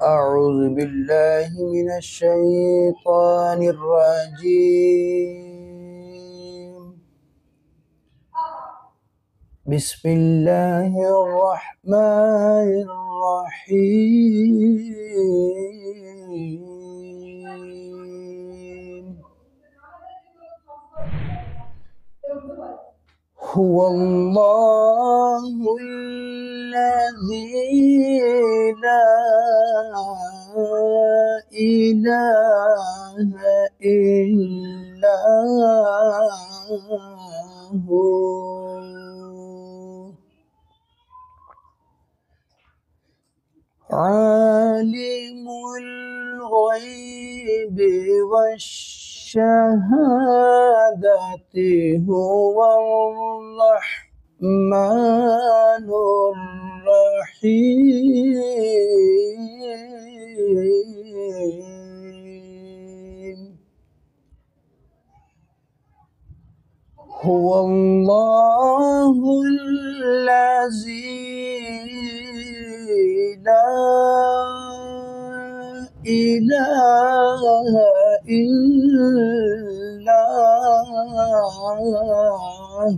أعوذ بالله من الشيطان الرجيم. بسم الله الرحمن الرحيم. هو الله الذي لا إله إلا هو عالم الغيب والشهادة هو الرحمن الرحيم. هو الله الذي لا إله إلا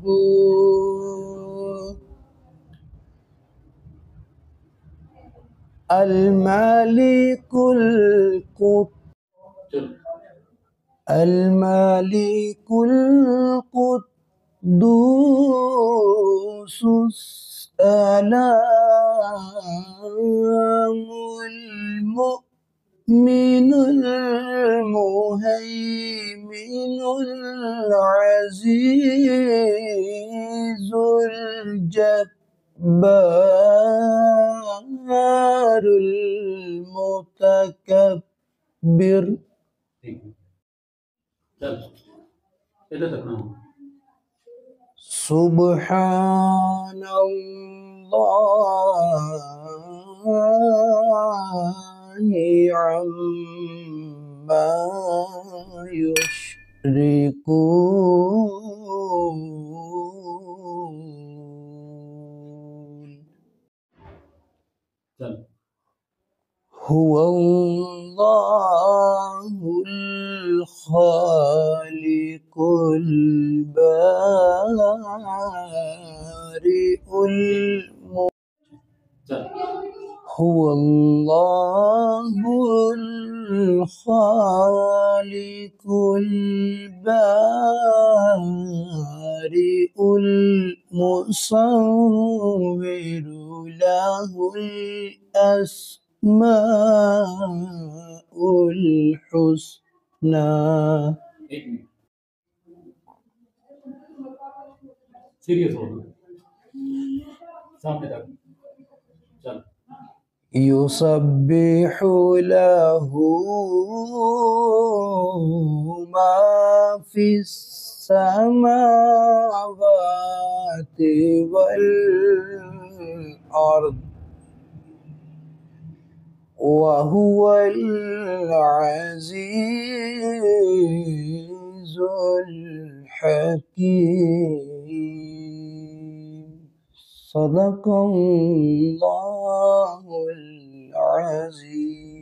هو الملك القدوس السلام المؤمن المهيمن العزيز الجبار المتكبر. سبحان الله عما يشركون. هو الله الخالق البارئ هو الله الخالق البارئ المصور له الأسماء الحسنى. يسبح له ما في السماوات والأرض وهو العزيز الحكيم. صدق الله العظيم.